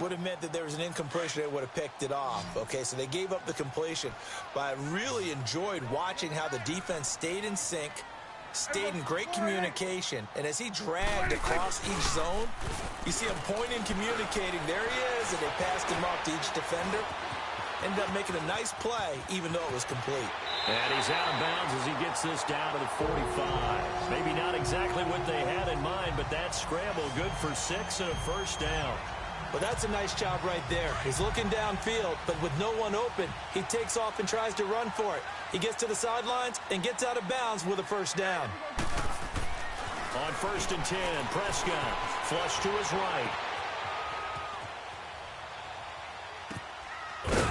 would have meant that there was an incompletion that would have picked it off. Okay, so they gave up the completion. But I really enjoyed watching how the defense stayed in sync, stayed in great communication, and as he dragged across each zone, you see him pointing, communicating. There he is, and they passed him off to each defender. Ended up making a nice play, even though it was complete. And he's out of bounds as he gets this down to the 45. Maybe not exactly what they had in mind, but that scramble good for 6 and a first down. Well, that's a nice job right there. He's looking downfield, but with no one open, he takes off and tries to run for it. He gets to the sidelines and gets out of bounds with a first down. On 1st and 10, Prescott flush to his right.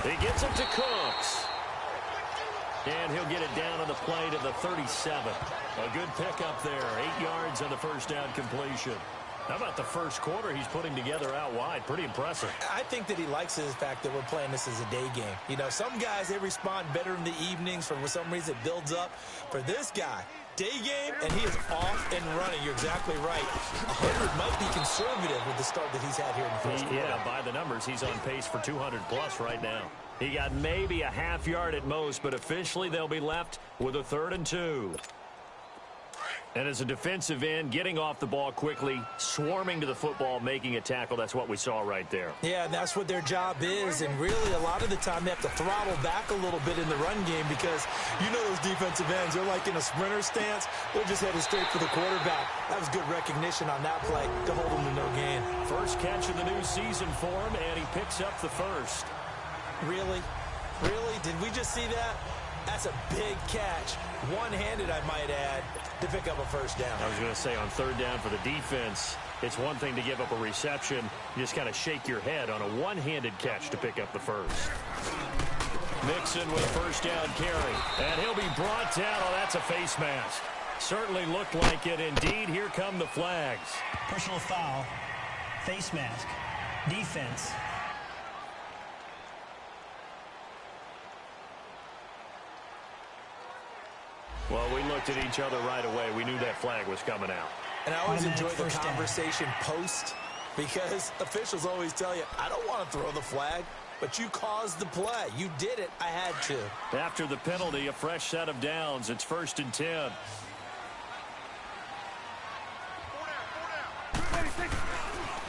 He gets it to Cooks. And he'll get it down on the play to the 37. A good pickup there. 8 yards on the first down completion. How about the first quarter he's putting together out wide? Pretty impressive. I think that he likes the fact that we're playing this as a day game. You know, some guys, they respond better in the evenings. For some reason, it builds up. For this guy, day game, and he is off and running. You're exactly right. 100 might be conservative with the start that he's had here in the first quarter. Yeah, by the numbers, he's on pace for 200-plus right now. He got maybe a half yard at most, but officially they'll be left with a 3rd and 2. And as a defensive end, getting off the ball quickly, swarming to the football, making a tackle, that's what we saw right there. Yeah, and that's what their job is. And really, a lot of the time, they have to throttle back a little bit in the run game because you know those defensive ends, they're like in a sprinter stance. They're just headed straight for the quarterback. That was good recognition on that play to hold them to no gain. First catch of the new season for him, and he picks up the first. Really? Really? Did we just see that? That's a big catch. One-handed, I might add, to pick up a first down. I was going to say, on 3rd down for the defense, it's one thing to give up a reception. You just kind of shake your head on a one-handed catch to pick up the first. Mixon with a first down carry. And he'll be brought down. Oh, that's a face mask. Certainly looked like it. Indeed, here come the flags. Personal foul, face mask, defense. Well, we looked at each other right away. We knew that flag was coming out. And I always enjoy the conversation post because officials always tell you, I don't want to throw the flag, but you caused the play. You did it. I had to. After the penalty, a fresh set of downs. It's 1st and 10.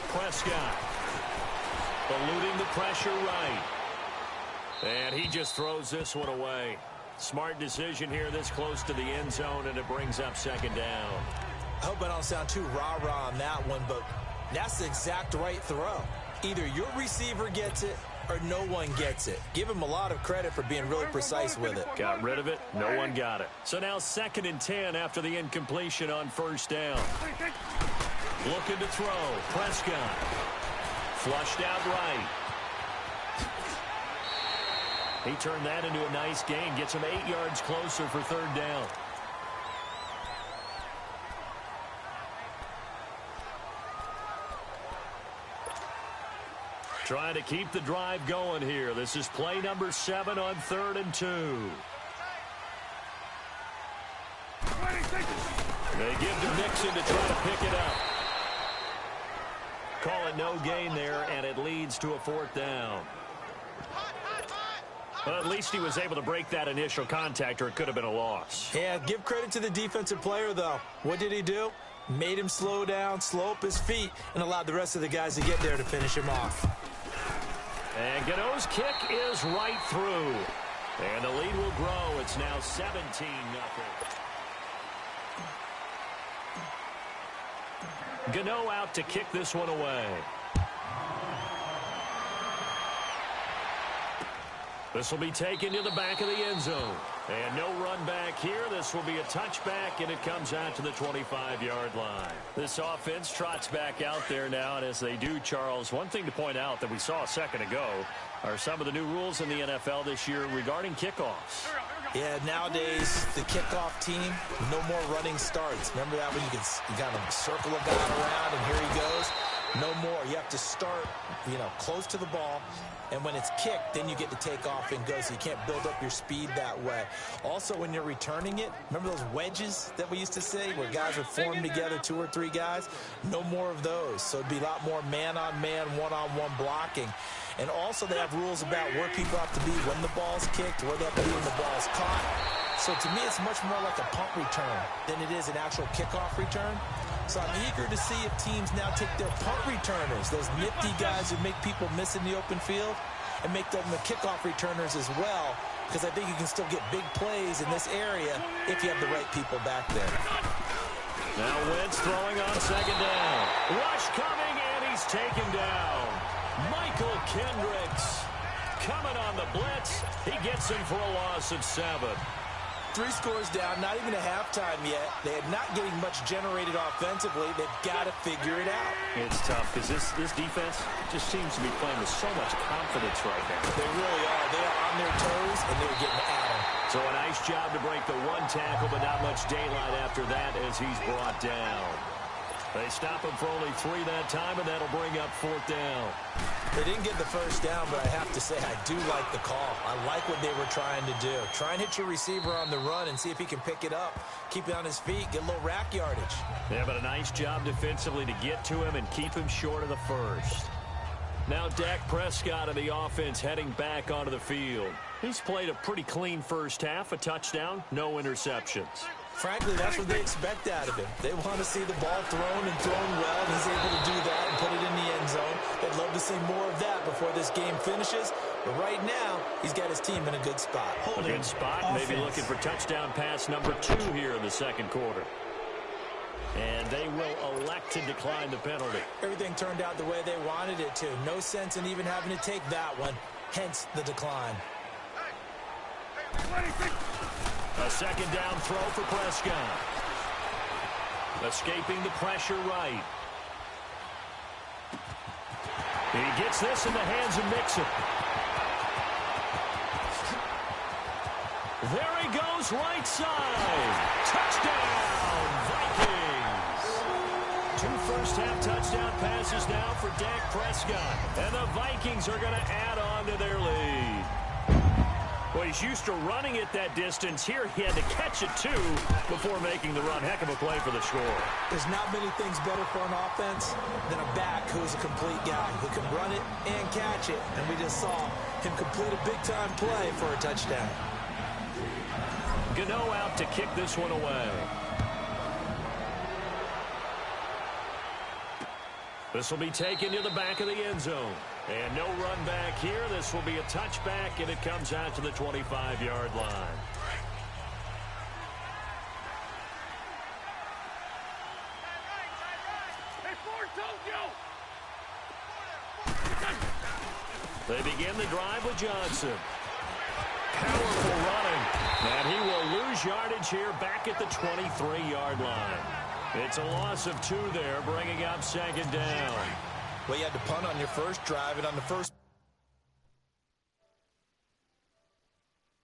Prescott eluding the pressure right. And he just throws this one away. Smart decision here this close to the end zone, and it brings up 2nd down. I hope I don't sound too rah-rah on that one, but that's the exact right throw. Either your receiver gets it or no one gets it. Give him a lot of credit for being really precise with it. Got rid of it. No one got it. So now 2nd and 10 after the incompletion on 1st down. Looking to throw. Prescott. Flushed out right. He turned that into a nice gain. Gets him 8 yards closer for 3rd down. Trying to keep the drive going here. This is play number 7 on 3rd and 2. They give to Mixon to try to pick it up. Call it no gain there, and it leads to a 4th down. Well, at least he was able to break that initial contact, or it could have been a loss. Yeah, give credit to the defensive player, though. What did he do? Made him slow down, slow up his feet, and allowed the rest of the guys to get there to finish him off. And Gano's kick is right through. And the lead will grow. It's now 17-0. Gano out to kick this one away. This will be taken to the back of the end zone. And no run back here. This will be a touchback, and it comes out to the 25-yard line. This offense trots back out there now, and as they do, Charles, one thing to point out that we saw a second ago are some of the new rules in the NFL this year regarding kickoffs. Yeah, nowadays, the kickoff team, no more running starts. Remember that when you kind of circle a guy around, and here he goes? No more. You have to start, close to the ball. And when it's kicked, then you get to take off and go, so you can't build up your speed that way. Also, when you're returning it, remember those wedges that we used to say where guys would form together, 2 or 3 guys? No more of those. So it'd be a lot more man-on-man, one-on-one blocking. And also they have rules about where people have to be when the ball's kicked, where they have to be when the ball's caught. So to me, it's much more like a punt return than it is an actual kickoff return. So I'm eager to see if teams now take their punt returners, those nifty guys who make people miss in the open field, and make them the kickoff returners as well, because I think you can still get big plays in this area if you have the right people back there. Now Wentz throwing on second down. Rush coming, and he's taken down. Michael Kendricks coming on the blitz. He gets him for a loss of 7. 3 scores down, not even a halftime yet. They are not getting much generated offensively. They've got to figure it out. It's tough because this defense just seems to be playing with so much confidence right now. They really are. They are on their toes, and they're getting at them. So a nice job to break the 1 tackle, but not much daylight after that as he's brought down. They stop him for only 3 that time, and that'll bring up 4th down. They didn't get the first down, but I have to say I do like the call. I like what they were trying to do. Try and hit your receiver on the run and see if he can pick it up. Keep it on his feet, get a little rack yardage. Yeah, but a nice job defensively to get to him and keep him short of the first. Now Dak Prescott of the offense heading back onto the field. He's played a pretty clean first half, a touchdown, no interceptions. Frankly, that's what they expect out of him. They want to see the ball thrown and thrown well, and he's able to do that and put it in the end zone. They'd love to see more of that before this game finishes. But right now, he's got his team in a good spot. A good spot, maybe looking for touchdown pass number 2 here in the second quarter. And they will elect to decline the penalty. Everything turned out the way they wanted it to. No sense in even having to take that one, hence the decline. A second down throw for Prescott. Escaping the pressure right. He gets this in the hands of Mixon. There he goes, right side. Touchdown, Vikings. 2 first-half touchdown passes now for Dak Prescott. And the Vikings are going to add on to their lead. Well, he's used to running it that distance. Here he had to catch it, too, before making the run. Heck of a play for the score. There's not many things better for an offense than a back who's a complete guy who can run it and catch it. And we just saw him complete a big-time play for a touchdown. Gano out to kick this one away. This will be taken to the back of the end zone. And no run back here. This will be a touchback, and it comes out to the 25-yard line. They begin the drive with Johnson. Powerful running. And he will lose yardage here back at the 23-yard line. It's a loss of 2 there, bringing up second down. Well, you had to punt on your first drive, and on the first